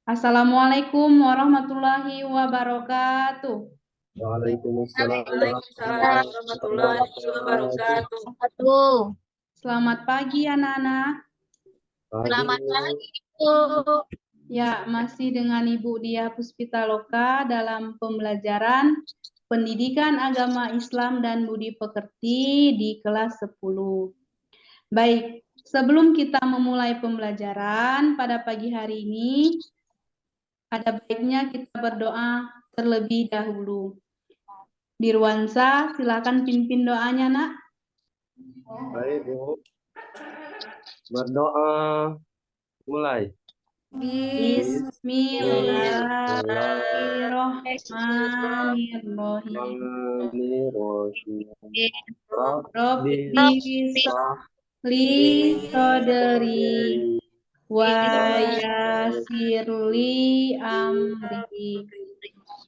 Assalamualaikum warahmatullahi wabarakatuh. Waalaikumsalam Waalaikumsalam warahmatullahi warahmatullahi wabarakatuh. wabarakatuh. Selamat pagi anak-anak. Selamat pagi, Ibu. Ya, masih dengan Ibu Diah Puspitaloka dalam pembelajaran Pendidikan Agama Islam dan Budi Pekerti di kelas 10. Baik, sebelum kita memulai pembelajaran pada pagi hari ini, ada baiknya kita berdoa terlebih dahulu. Dirwansa, silakan pimpin doanya, Nak. Baik, Bu. Berdoa. Mulai. Bismillahirrahmanirrahim. Rabbi Bismillah. li sodri wa yasirli amri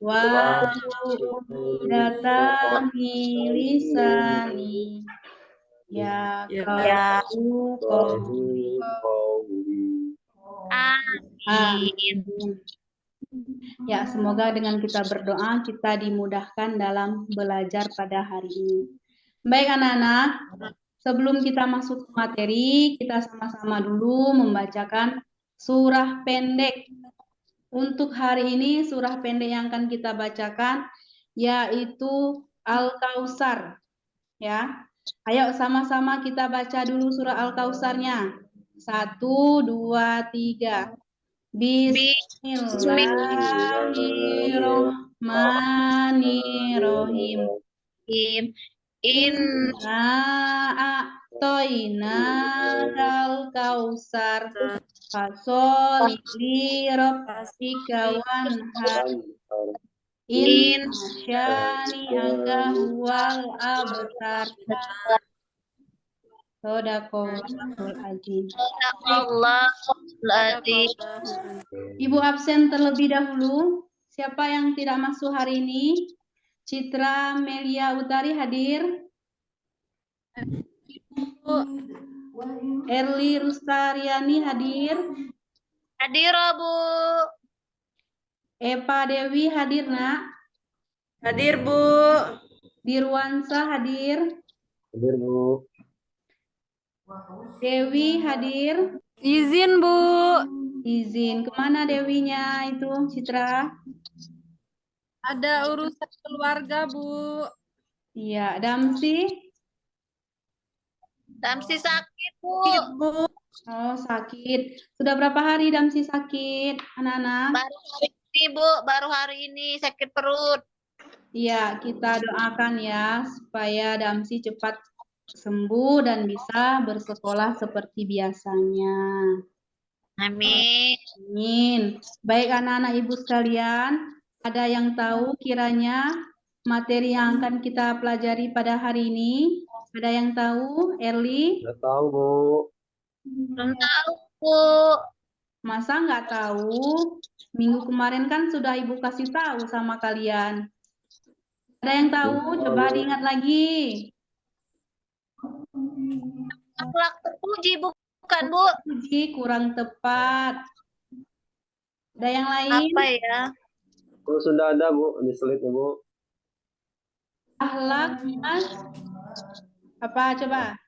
wa datami lisani ya kau Amin. Ya, semoga dengan kita berdoa kita dimudahkan dalam belajar pada hari ini. Baik anak-anak, sebelum kita masuk ke materi, kita sama-sama dulu membacakan surah pendek. Untuk hari ini surah pendek yang akan kita bacakan yaitu Al-Kautsar. Ya. Ayo sama-sama kita baca dulu surah Al-Kautsarnya. 1, 2, 3. Bismillahirrahmanirrahim. Inna a'toina kal kausar fasoli li rabbika wanhar in syani aga huwal abtar. Sodaqallahul azim. Ibu absen terlebih dahulu. Siapa yang tidak masuk hari ini? Citra Melia Utari hadir. Erli Rustariani hadir. Hadir, Bu. Eva Dewi hadir, Nak. Hadir, Bu. Dirwansa hadir. Hadir, Bu. Dewi hadir. Izin, Bu. Izin. Kemana Dewinya itu, Citra? Ada urusan keluarga, Bu. Iya, Damsi? Damsi sakit, Bu. Oh, sakit. Sudah berapa hari Damsi sakit, anak-anak? Baru hari ini, Bu. Baru hari ini sakit perut. Iya, kita doakan ya supaya Damsi cepat sembuh dan bisa bersekolah seperti biasanya. Amin. Amin. Baik anak-anak ibu sekalian, ada yang tahu kiranya materi yang akan kita pelajari pada hari ini? Ada yang tahu, Erli? Sudah tahu, Bu. Belum tahu, Bu. Masa nggak tahu? Minggu kemarin kan sudah ibu kasih tahu sama kalian. Ada yang tahu? Coba diingat lagi. Akhlak terpuji, bukan, Bu? Puji kurang tepat. Ada yang lain? Apa ya? Oh, sudah ada, Bu. Di slide-nya, Bu. Akhlak mas. Apa coba?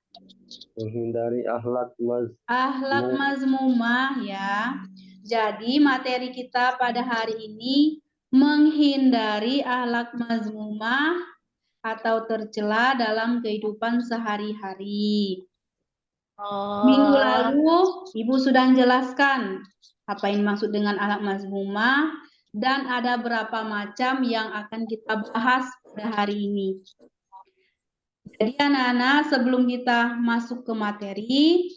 Menghindari akhlak Akhlak mazmumah ya. Jadi materi kita pada hari ini menghindari akhlak mazmumah atau tercela dalam kehidupan sehari-hari. Minggu lalu Ibu sudah menjelaskan apa yang dimaksud dengan akhlak mazmumah dan ada berapa macam yang akan kita bahas pada hari ini. Jadi anak-anak sebelum kita masuk ke materi,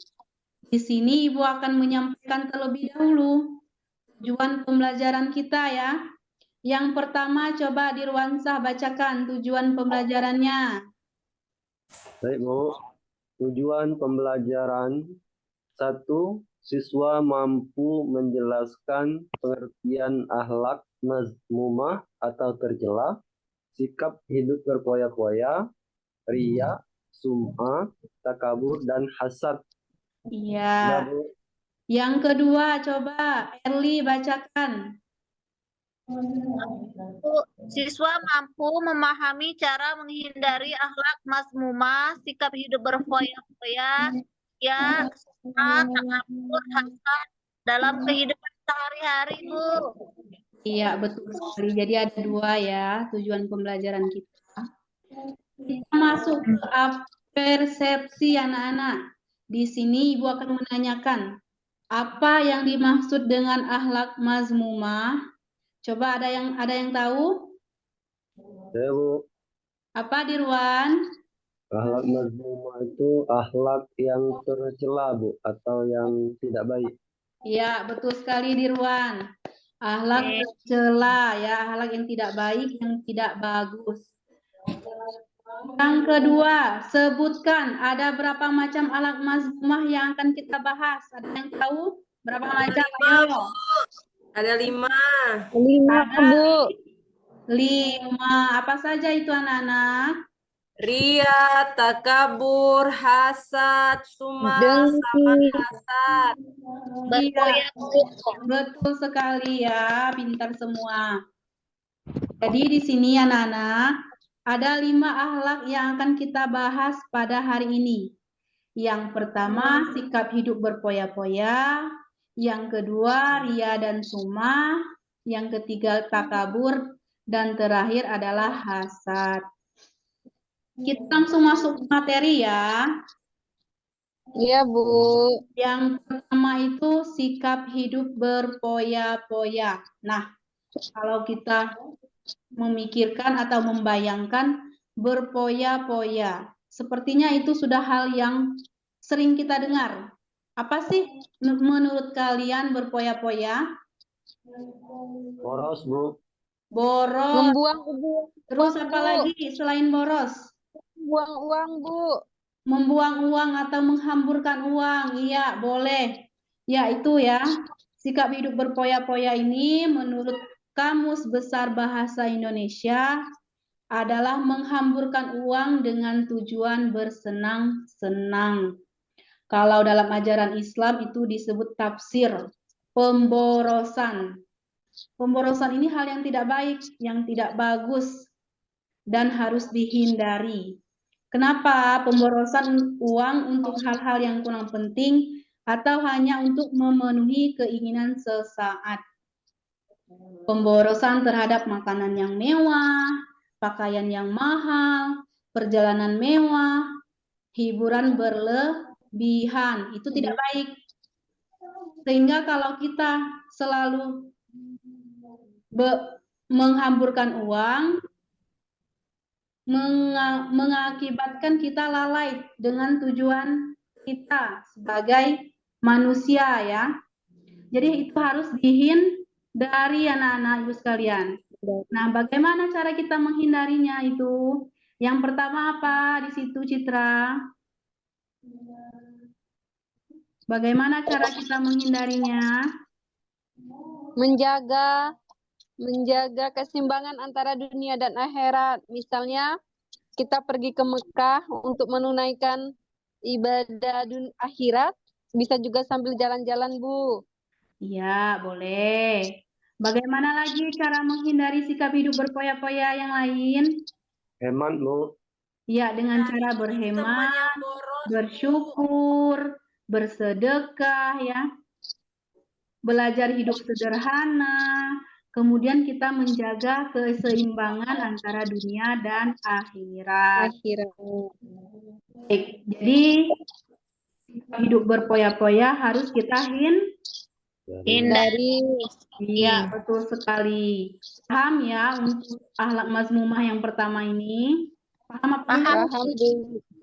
di sini Ibu akan menyampaikan terlebih dahulu tujuan pembelajaran kita ya. Yang pertama coba Dirwansah bacakan tujuan pembelajarannya. Baik, Bu. Tujuan pembelajaran 1. Siswa mampu menjelaskan pengertian akhlak mazmumah atau tercela, sikap hidup berpoya-poya, riya, sum'ah, takabur, dan hasad. Iya. Sudah, Bu. Yang kedua, coba Erli bacakan. Siswa mampu memahami cara menghindari akhlak mazmumah, sikap hidup berfoya-foya, ya, kesusahan, takabur, hasad dalam kehidupan sehari-hari, Bu. Iya, betul sekali. Jadi ada dua ya tujuan pembelajaran kita. Kita masuk ke persepsi anak-anak. Di sini Ibu akan menanyakan, apa yang dimaksud dengan akhlak mazmumah? Coba ada yang tahu? Saya, Bu. Apa Dirwan? Akhlak mazmumah itu akhlak yang tercela, Bu, atau yang tidak baik. Iya, betul sekali Dirwan. Akhlak tercela ya, akhlak yang tidak baik, yang tidak bagus. Yang kedua, sebutkan ada berapa macam akhlak mazmumah yang akan kita bahas. Ada yang tahu berapa macam? Ayo. Ada 5. Ada 5. Apa saja itu anak-anak? Ria, takabur, hasad, sumah, sama hasad. Iya, betul sekali ya, pintar semua. Jadi di sini anak-anak, ada 5 akhlak yang akan kita bahas pada hari ini. Yang pertama, sikap hidup berpoya-poya. Yang kedua, ria dan sumah. Yang ketiga, takabur. Dan terakhir adalah hasad. Kita langsung masuk materi ya. Iya, Bu. Yang pertama itu sikap hidup berpoya-poya. Nah, kalau kita memikirkan atau membayangkan berpoya-poya, sepertinya itu sudah hal yang sering kita dengar. Apa sih menurut kalian berpoya-poya? Boros, Bu. Boros. Membuang uang, Terus apa lagi selain boros? buang uang, Bu. Membuang uang atau menghamburkan uang. Iya, boleh. Ya, itu ya. Sikap hidup berpoya-poya ini menurut Kamus Besar Bahasa Indonesia adalah menghamburkan uang dengan tujuan bersenang-senang. Kalau dalam ajaran Islam itu disebut tafsir pemborosan. Pemborosan ini hal yang tidak baik, yang tidak bagus, dan harus dihindari. Kenapa? Pemborosan uang untuk hal-hal yang kurang penting atau hanya untuk memenuhi keinginan sesaat. Pemborosan terhadap makanan yang mewah, pakaian yang mahal, perjalanan mewah, hiburan berlebihan, itu tidak baik. Sehingga kalau kita selalu menghamburkan uang, mengakibatkan kita lalai dengan tujuan kita sebagai manusia ya. Jadi itu harus dihindari anak-anak Ibu sekalian. Nah, bagaimana cara kita menghindarinya itu? Yang pertama apa di situ Citra? Bagaimana cara kita menghindarinya? Menjaga keseimbangan antara dunia dan akhirat. Misalnya, kita pergi ke Mekah untuk menunaikan ibadah akhirat, bisa juga sambil jalan-jalan, Bu. Iya, boleh. Bagaimana lagi cara menghindari sikap hidup berpoya-poya yang lain? Hemat, Bu. Ya, dengan cara berhemat, bersyukur, bersedekah, ya. Belajar hidup sederhana, kemudian kita menjaga keseimbangan antara dunia dan akhirat. Baik, jadi hidup berpoya-poya harus kita Hindari. Iya, betul sekali. Paham ya untuk akhlak mazmumah yang pertama ini? Paham apa? Paham.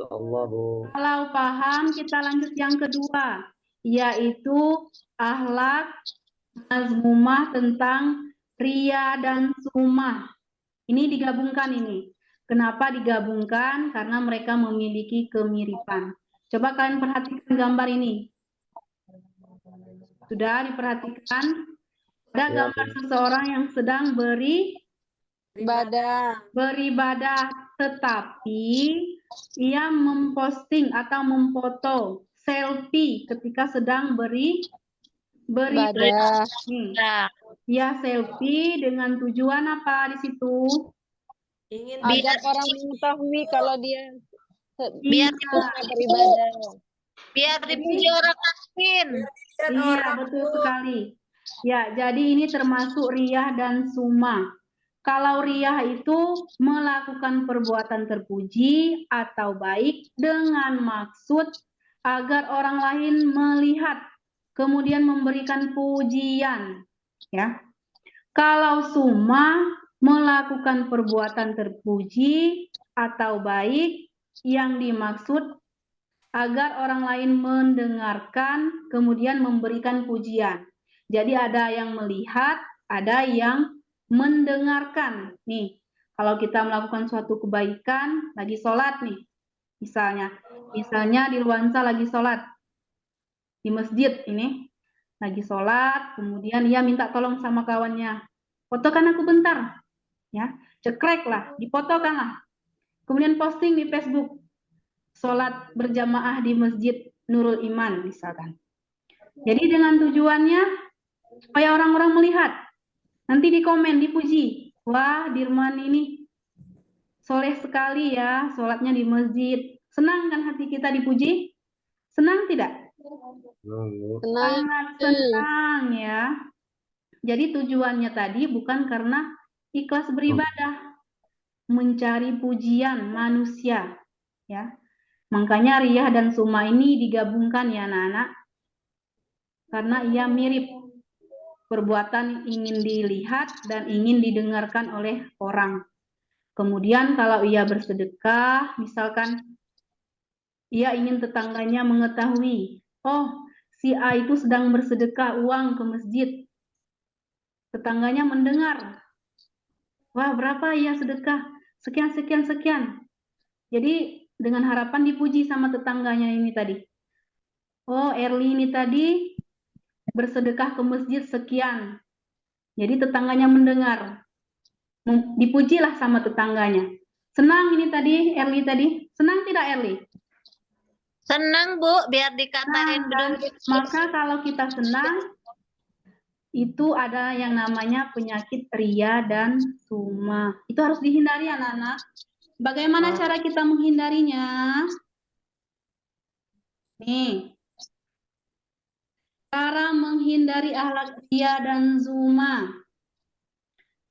Allah, Bu. Kalau paham, kita lanjut yang kedua, yaitu akhlak mazmumah tentang ria dan sumah. Ini digabungkan ini. Kenapa digabungkan? Karena mereka memiliki kemiripan. Coba kalian perhatikan gambar ini. Sudah diperhatikan? Ada gambar seseorang yang sedang beribadah, tetapi ia memposting atau memfoto selfie ketika sedang beribadah. Ibadah. Nih, Nah, ya selfie dengan tujuan apa di situ? Ingin Agar orang mengetahui kalau dia biar sedang beribadah. biar dipuji orang lain. dilihat Iya, orang. betul sekali. Ya, jadi ini termasuk riyah dan sumah. Kalau riyah itu melakukan perbuatan terpuji atau baik dengan maksud agar orang lain melihat, kemudian memberikan pujian. Ya, kalau sumah melakukan perbuatan terpuji atau baik yang dimaksud agar orang lain mendengarkan, kemudian memberikan pujian. Jadi ada yang melihat, ada yang mendengarkan. Nih, kalau kita melakukan suatu kebaikan, lagi sholat nih, misalnya di Luansa lagi sholat, di masjid ini, lagi sholat, kemudian ia minta tolong sama kawannya, fotokan aku bentar, ya, cekrek lah, difotokan lah, kemudian posting di Facebook, sholat berjamaah di Masjid Nurul Iman misalkan. Jadi dengan tujuannya supaya orang-orang melihat, nanti di komen dipuji, wah Dirman ini soleh sekali ya, sholatnya di masjid. Senang kan hati kita dipuji? Senang tidak? Senang. Sangat senang ya. Jadi tujuannya tadi bukan karena ikhlas beribadah, mencari pujian manusia, ya. Makanya riyah dan sumah ini digabungkan ya anak-anak, karena ia mirip, perbuatan ingin dilihat dan ingin didengarkan oleh orang. Kemudian kalau ia bersedekah, misalkan ia ingin tetangganya mengetahui, oh si A itu sedang bersedekah uang ke masjid. Tetangganya mendengar, wah berapa ia sedekah? Sekian, sekian, sekian. Jadi dengan harapan dipuji sama tetangganya ini tadi. Oh, Erli ini tadi bersedekah ke masjid sekian. Jadi tetangganya mendengar. Dipujilah sama tetangganya. Senang ini tadi, Erli tadi. Senang tidak, Erli? Senang, Bu, biar dikatain Nah, maka kalau kita senang, itu ada yang namanya penyakit ria dan sumah. Itu harus dihindari, anak-anak. Bagaimana cara kita menghindarinya? Nih, cara menghindari akhlak ria dan sumah.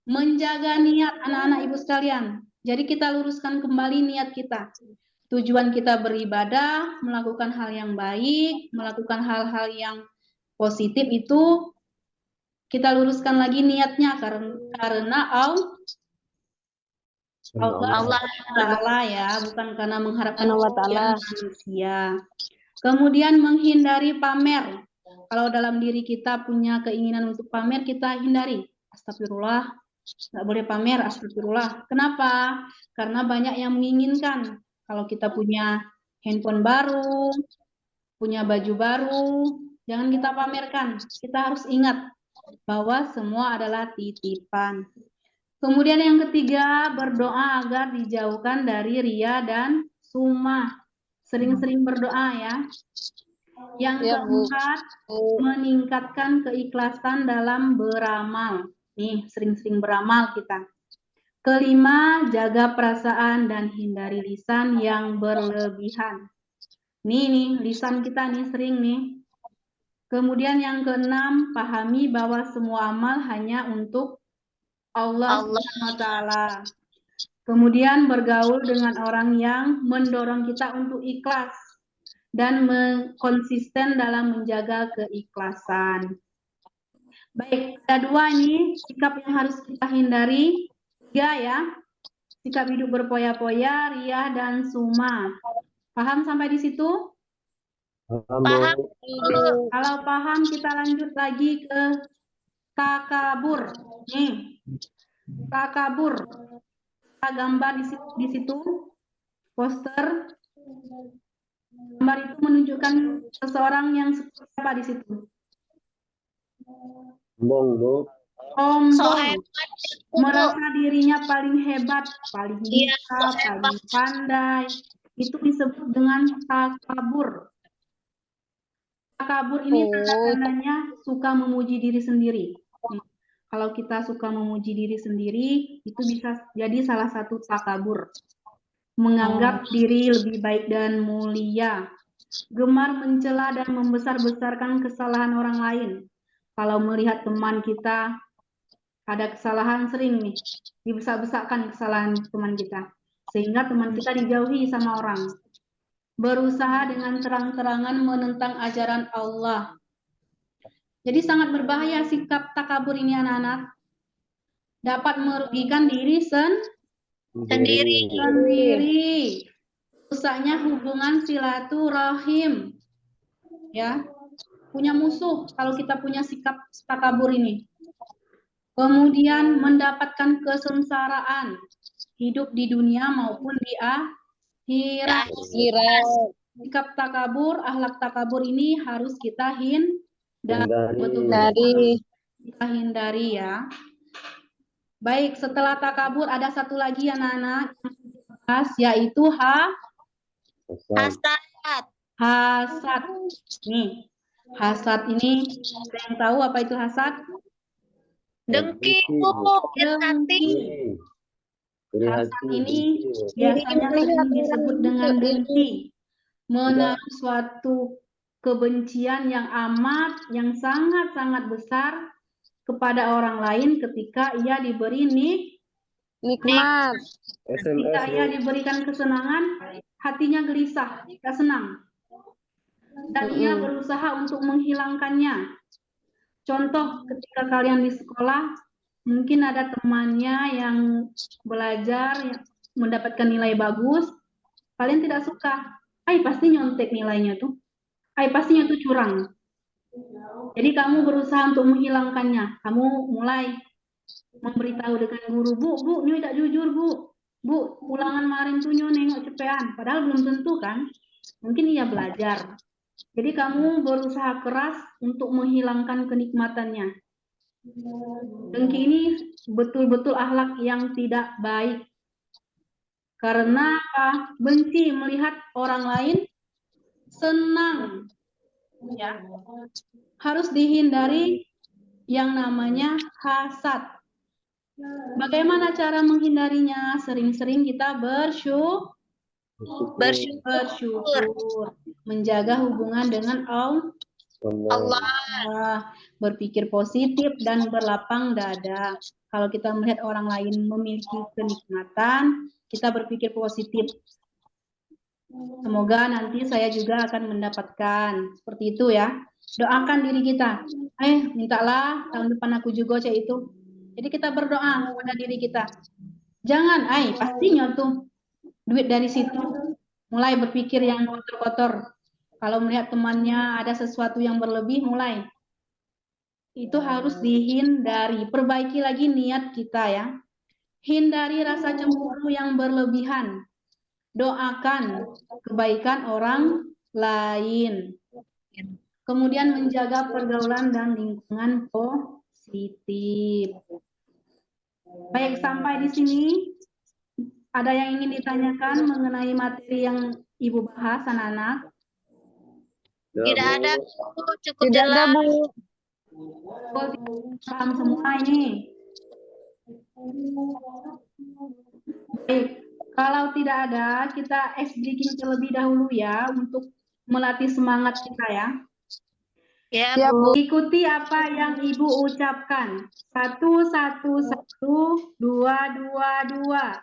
Menjaga niat anak-anak ibu sekalian. Jadi kita luruskan kembali niat kita. Tujuan kita beribadah, melakukan hal yang baik, melakukan hal-hal yang positif itu kita luruskan lagi niatnya karena Allah Ta'ala ya, bukan karena mengharapkan manusia. Kemudian menghindari pamer. Kalau dalam diri kita punya keinginan untuk pamer, kita hindari. Astagfirullah, nggak boleh pamer, astagfirullah. Kenapa? Karena banyak yang menginginkan. Kalau kita punya handphone baru, punya baju baru, jangan kita pamerkan. Kita harus ingat bahwa semua adalah titipan. Kemudian yang ketiga, berdoa agar dijauhkan dari ria dan sumah. Sering-sering berdoa ya. Yang keempat, meningkatkan keikhlasan dalam beramal. Nih, sering-sering beramal kita. Kelima, jaga perasaan dan hindari lisan yang berlebihan. Nih, lisan kita nih sering nih. Kemudian yang keenam, pahami bahwa semua amal hanya untuk Allah SWT. Kemudian bergaul dengan orang yang mendorong kita untuk ikhlas dan konsisten dalam menjaga keikhlasan. Baik, ada dua nih sikap yang harus kita hindari. 3 ya, sikap hidup berpoya-poya, riya, dan sumah. Paham sampai di situ? Paham. Kalau paham, kita lanjut lagi ke takabur. Nih, takabur. Kita gambar di situ, poster. Gambar itu menunjukkan seseorang yang seperti apa di situ. Sombong. Sombong, merasa dirinya paling hebat, paling bisa, paling pandai. Itu disebut dengan takabur. Takabur ini Oh, tanda-tandanya suka memuji diri sendiri. Kalau kita suka memuji diri sendiri, itu bisa jadi salah satu takabur. Menganggap diri lebih baik dan mulia. Gemar mencela dan membesar-besarkan kesalahan orang lain. Kalau melihat teman kita ada kesalahan, sering nih dibesar-besarkan kesalahan teman kita, sehingga teman kita dijauhi sama orang. Berusaha dengan terang-terangan menentang ajaran Allah. Jadi sangat berbahaya sikap takabur ini anak-anak. Dapat merugikan diri sendiri. Rusaknya hubungan silaturahim. Ya. Punya musuh kalau kita punya sikap takabur ini. Kemudian mendapatkan kesengsaraan hidup di dunia maupun di akhirat. Sikap takabur, akhlak takabur ini harus kita betul-betul kita hindari ya. Baik, setelah takabur ada satu lagi anak-anak yaitu hasad. Nih, hasad ini ada yang tahu apa itu hasad? Dengki, Dengki. Hasad ini biasanya sering disebut dengan dengki. Menaruh suatu kebencian yang yang sangat-sangat besar kepada orang lain ketika ia diberi nikmat. Ketika ia diberikan kesenangan, hatinya gelisah, tidak senang. Dan ia berusaha untuk menghilangkannya. Contoh, ketika kalian di sekolah, mungkin ada temannya yang belajar, mendapatkan nilai bagus, kalian tidak suka. Pasti nyontek nilainya tuh. Pastinya tuh curang. Jadi kamu berusaha untuk menghilangkannya. Kamu mulai memberitahu dengan guru, Bu, nyu tidak jujur, Bu, ulangan kemarin tuh nyu nengok cepean. Padahal belum tentu kan. Mungkin ia belajar. Jadi kamu berusaha keras untuk menghilangkan kenikmatannya. Dengki ini betul-betul akhlak yang tidak baik. Karena benci melihat orang lain senang. Ya. Harus dihindari yang namanya hasad. Bagaimana cara menghindarinya? Sering-sering kita bersyukur, menjaga hubungan dengan Allah, berpikir positif dan berlapang dada. Kalau kita melihat orang lain memiliki kenikmatan, kita berpikir positif. Semoga nanti saya juga akan mendapatkan. Seperti itu ya. Doakan diri kita. Mintalah tahun depan aku juga cek itu. Jadi kita berdoa pada diri kita. Jangan, pastinya tuh duit dari situ. Mulai berpikir yang kotor-kotor. Kalau melihat temannya ada sesuatu yang berlebih, mulai. Itu harus dihindari. Perbaiki lagi niat kita ya. Hindari rasa cemburu yang berlebihan. Doakan kebaikan orang lain. Kemudian menjaga pergaulan dan lingkungan positif. Baik, sampai di sini. Ada yang ingin ditanyakan mengenai materi yang Ibu bahas, anak-anak? Tidak ada, cukup Tidak ada, jelas. Bu. Paham semua ini? Baik, kalau tidak ada, kita ice breaking terlebih dahulu ya, untuk melatih semangat kita ya. Ya, Bu. Ikuti apa yang Ibu ucapkan. 1, 1, 1, 2, 2, 2,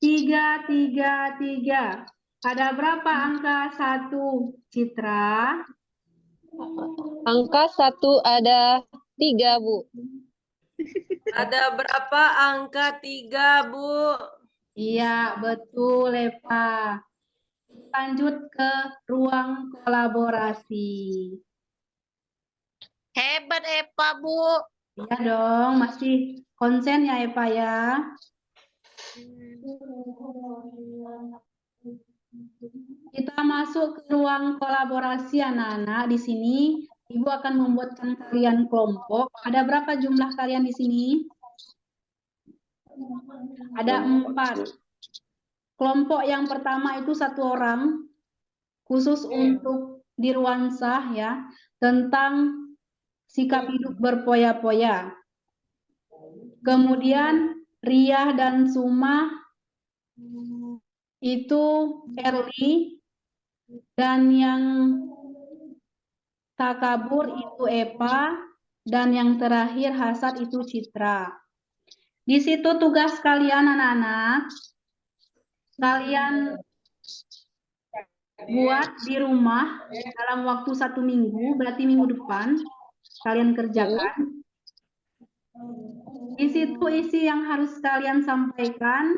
3, 3, 3. Ada berapa angka 1, Citra? Angka 1 ada 3, Bu. Ada berapa angka 3, Bu? Iya, betul, Eva. Lanjut ke ruang kolaborasi. Hebat Eva, Bu. Iya dong, masih konsen ya Eva ya. Kita masuk ke ruang kolaborasi anak-anak. Di sini Ibu akan membuatkan kalian kelompok. Ada berapa jumlah kalian di sini? Ada 4. Kelompok yang pertama itu 1 orang, khusus untuk Dirwansah ya, tentang sikap hidup berpoya-poya. Kemudian Riyah dan Sumah itu Erli, dan yang takabur itu Epa, dan yang terakhir hasad itu Citra. Di situ tugas kalian anak-anak, kalian buat di rumah dalam waktu 1 minggu, berarti minggu depan kalian kerjakan. Di situ isi yang harus kalian sampaikan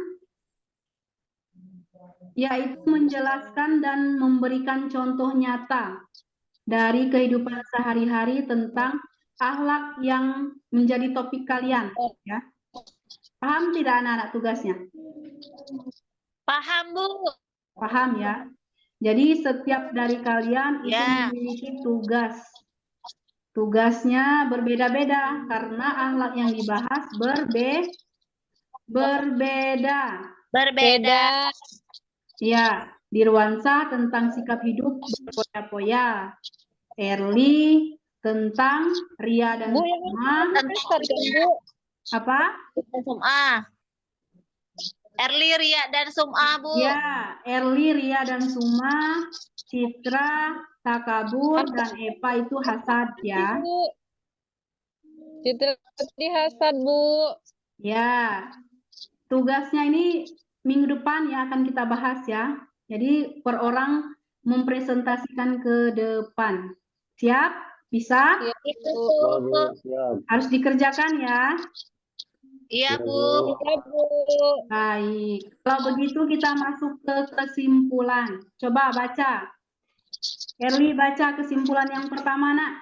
yaitu menjelaskan dan memberikan contoh nyata dari kehidupan sehari-hari tentang akhlak yang menjadi topik kalian, ya. Paham tidak anak-anak tugasnya? Paham, Bu. Paham ya? Jadi setiap dari kalian itu Ya. memiliki tugas. Tugasnya berbeda-beda karena akhlak yang dibahas berbeda. Berbeda. Ya, Dirwansa tentang sikap hidup berpoya-poya. Erli tentang Ria dan Bu, yang Sumah. hasad kan, Bu? Apa? Sum'ah. Erli, Ria, dan Sum'ah, Bu. Ya, Erli, Ria dan Sumah, Citra, Takabur, dan Epa itu hasad ya. Bu. Citra tadi hasad, Bu. Ya, tugasnya ini minggu depan ya akan kita bahas ya. Jadi per orang mempresentasikan ke depan. Siap? Bisa? Iya, Bu. Siap. Harus dikerjakan ya. Iya, Bu. Iya, Bu. Baik. Kalau begitu kita masuk ke kesimpulan. Coba baca. Erli baca kesimpulan yang pertama, Nak.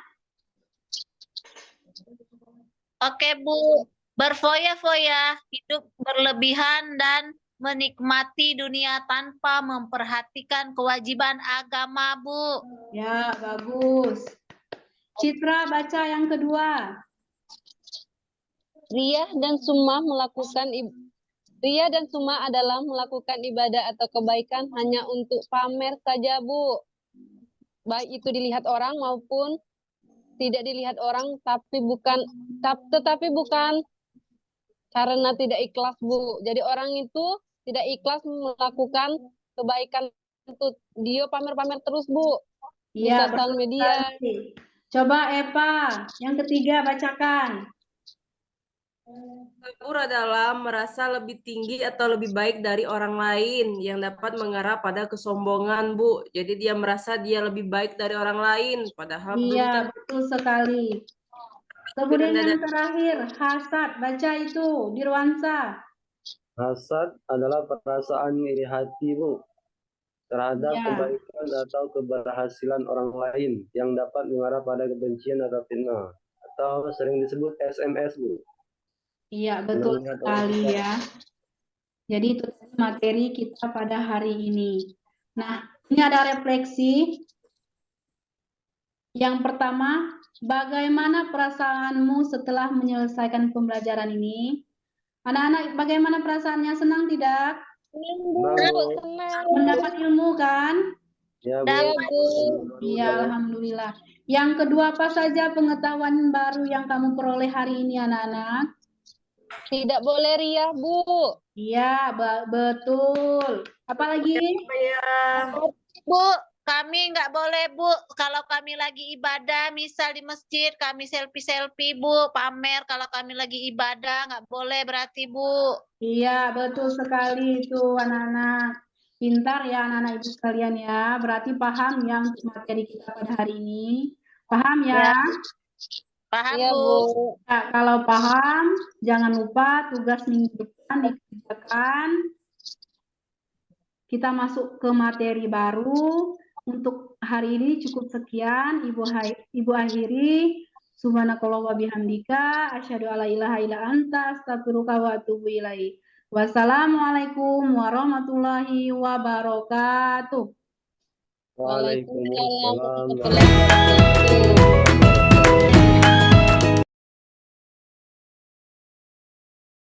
Oke, Bu. Berfoya-foya, hidup berlebihan dan menikmati dunia tanpa memperhatikan kewajiban agama, Bu. Ya, bagus. Citra baca yang kedua. Riyah dan Sumah Ria dan Sumah adalah melakukan ibadah atau kebaikan hanya untuk pamer saja, Bu. Baik itu dilihat orang maupun tidak dilihat orang, tetapi bukan karena tidak ikhlas, Bu. Jadi orang itu tidak ikhlas melakukan kebaikan untuk dia pamer-pamer terus, Bu. Di Iya, sosial betul media. sekali. Coba Epa, yang ketiga bacakan. Takabur adalah merasa lebih tinggi atau lebih baik dari orang lain yang dapat mengarah pada kesombongan, Bu. Jadi dia merasa dia lebih baik dari orang lain, padahal belum Iya, tentu. betul sekali. Kemudian yang terakhir, hasad. Baca itu, Dirwansa. Hasad adalah perasaan iri hati, Bu, terhadap Ya. kebaikan atau keberhasilan orang lain yang dapat mengarah pada kebencian atau fitnah, atau sering disebut SMS, Bu. Iya, betul Mengingat sekali orang ya. Jadi itu materi kita pada hari ini. Nah, ini ada refleksi. Yang pertama, bagaimana perasaanmu setelah menyelesaikan pembelajaran ini? Anak-anak, bagaimana perasaannya? Senang tidak? Senang. Mendapat ilmu kan? Ya, Bu. Iya, Bu. Iya, alhamdulillah. Yang kedua, apa saja pengetahuan baru yang kamu peroleh hari ini, anak-anak? Tidak boleh riah, Bu. Iya, betul. Apalagi? Bu, kami nggak boleh, Bu. Kalau kami lagi ibadah, misal di masjid, kami selfie-selfie, Bu. Pamer kalau kami lagi ibadah, nggak boleh berarti, Bu. Iya, betul sekali itu anak-anak. Pintar ya anak-anak ibu sekalian ya. Berarti paham ya untuk materi kita pada hari ini. Paham ya? Paham, Iya, Bu. Bu. Ya, kalau paham, jangan lupa tugas minggu depan dikerjakan. Kita masuk ke materi baru. Untuk hari ini cukup sekian. Ibu akhiri. Subhanakallah wa bihamdika. Asyhadu alla ilaha illa anta astaghfiruka wa atubu ilaik. Wassalamualaikum warahmatullahi wabarakatuh. Waalaikumsalam. Waalaikumsalam warahmatullahi wabarakatuh.